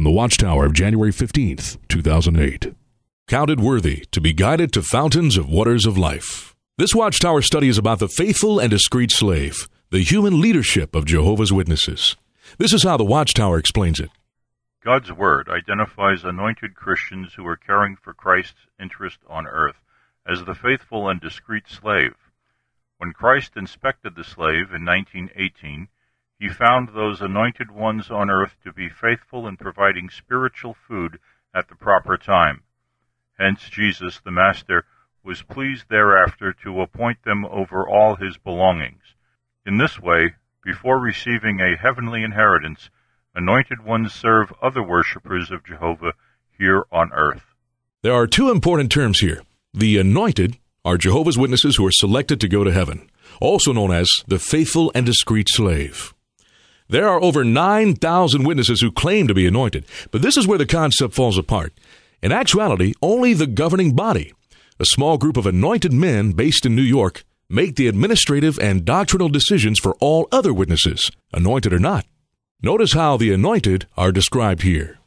the Watchtower of January 15th, 2008. Counted worthy to be guided to fountains of waters of life. This Watchtower study is about the faithful and discreet slave, the human leadership of Jehovah's Witnesses. This is how the Watchtower explains it. God's Word identifies anointed Christians who are caring for Christ's interest on earth as the faithful and discreet slave. When Christ inspected the slave in 1918, he found those anointed ones on earth to be faithful in providing spiritual food at the proper time. Hence Jesus, the Master, was pleased thereafter to appoint them over all his belongings. In this way, before receiving a heavenly inheritance, anointed ones serve other worshippers of Jehovah here on earth. There are two important terms here. The anointed are Jehovah's Witnesses who are selected to go to heaven, also known as the faithful and discreet slave. There are over 9,000 witnesses who claim to be anointed, but this is where the concept falls apart. In actuality, only the governing body, a small group of anointed men based in New York, make the administrative and doctrinal decisions for all other witnesses, anointed or not. Notice how the anointed are described here.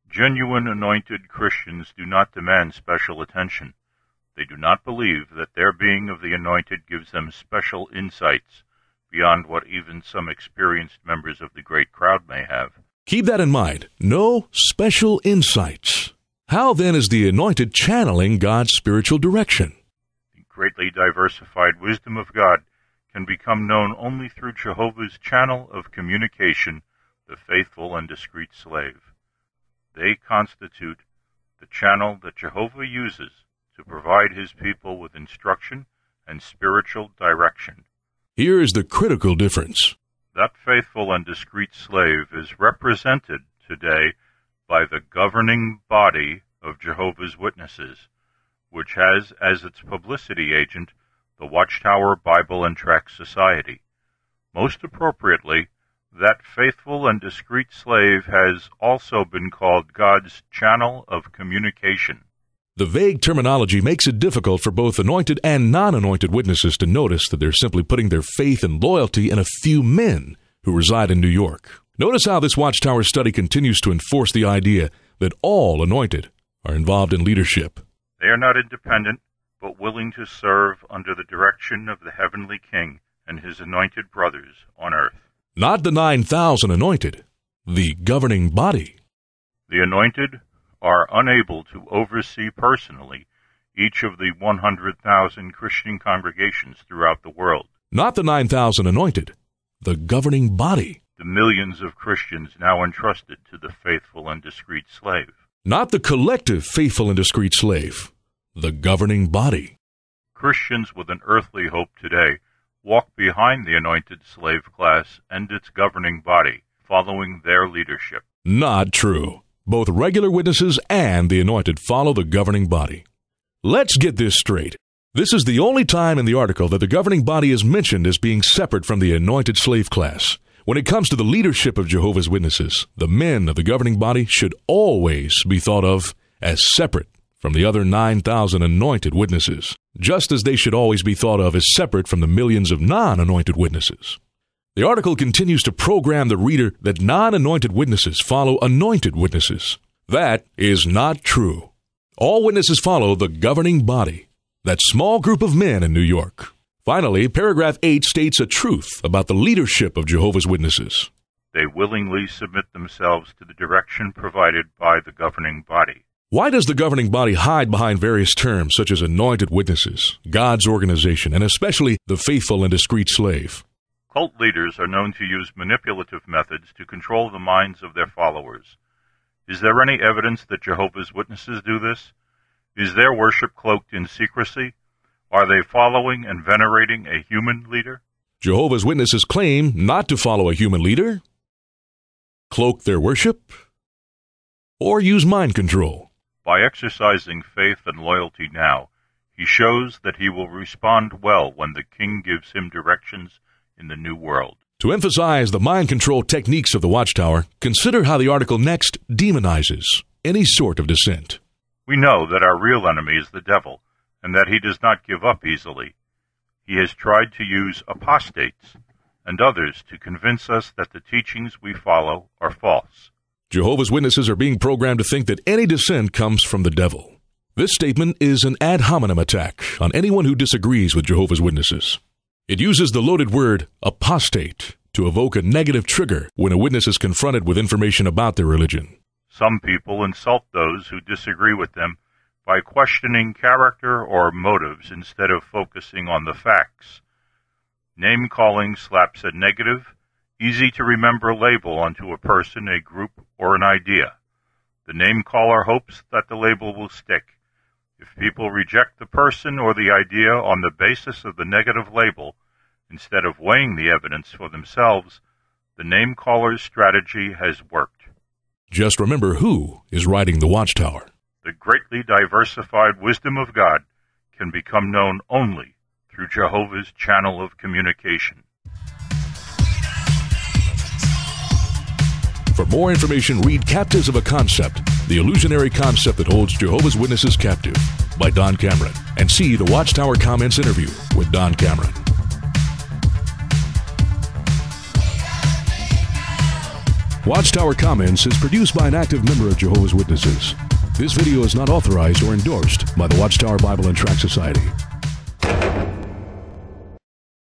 Genuine anointed Christians do not demand special attention. They do not believe that their being of the anointed gives them special insights beyond what even some experienced members of the great crowd may have. Keep that in mind. No special insights. How then is the anointed channeling God's spiritual direction? The greatly diversified wisdom of God can become known only through Jehovah's channel of communication, the faithful and discreet slave. They constitute the channel that Jehovah uses to provide his people with instruction and spiritual direction. Here is the critical difference. That faithful and discreet slave is represented today by the governing body of Jehovah's Witnesses, which has as its publicity agent the Watchtower Bible and Tract Society. Most appropriately, that faithful and discreet slave has also been called God's channel of communication. The vague terminology makes it difficult for both anointed and non-anointed witnesses to notice that they're simply putting their faith and loyalty in a few men who reside in New York. Notice how this Watchtower study continues to enforce the idea that all anointed are involved in leadership. They are not independent, but willing to serve under the direction of the heavenly King and his anointed brothers on earth. Not the 9,000 anointed, the governing body. The anointed are unable to oversee personally each of the 100,000 Christian congregations throughout the world. Not the 9,000 anointed, the governing body. The millions of Christians now entrusted to the faithful and discreet slave. Not the collective faithful and discreet slave, the governing body. Christians with an earthly hope today walk behind the anointed slave class and its governing body, following their leadership. Not true. Both regular witnesses and the anointed follow the governing body. Let's get this straight. This is the only time in the article that the governing body is mentioned as being separate from the anointed slave class. When it comes to the leadership of Jehovah's Witnesses, the men of the governing body should always be thought of as separate from the other 9,000 anointed witnesses, just as they should always be thought of as separate from the millions of non-anointed witnesses. The article continues to program the reader that non-anointed witnesses follow anointed witnesses. That is not true. All witnesses follow the governing body, that small group of men in New York. Finally, paragraph 8 states a truth about the leadership of Jehovah's Witnesses. They willingly submit themselves to the direction provided by the governing body. Why does the governing body hide behind various terms such as anointed witnesses, God's organization, and especially the faithful and discreet slave? Cult leaders are known to use manipulative methods to control the minds of their followers. Is there any evidence that Jehovah's Witnesses do this? Is their worship cloaked in secrecy? Are they following and venerating a human leader? Jehovah's Witnesses claim not to follow a human leader, cloak their worship, or use mind control. By exercising faith and loyalty now, he shows that he will respond well when the King gives him directions in the new world. To emphasize the mind control techniques of the Watchtower, consider how the article next demonizes any sort of dissent. We know that our real enemy is the devil, and that he does not give up easily. He has tried to use apostates and others to convince us that the teachings we follow are false. Jehovah's Witnesses are being programmed to think that any dissent comes from the devil. This statement is an ad hominem attack on anyone who disagrees with Jehovah's Witnesses. It uses the loaded word apostate to evoke a negative trigger when a witness is confronted with information about their religion. Some people insult those who disagree with them by questioning character or motives instead of focusing on the facts. Name-calling slaps a negative, easy-to-remember label onto a person, a group, or an idea. The name-caller hopes that the label will stick. If people reject the person or the idea on the basis of the negative label, instead of weighing the evidence for themselves, the name-caller's strategy has worked. Just remember who is riding the Watchtower. The greatly diversified wisdom of God can become known only through Jehovah's channel of communication. For more information, read Captives of a Concept, the illusionary concept that holds Jehovah's Witnesses captive, by Don Cameron, and see the Watchtower Comments interview with Don Cameron. Watchtower Comments is produced by an active member of Jehovah's Witnesses. This video is not authorized or endorsed by the Watchtower Bible and Tract Society.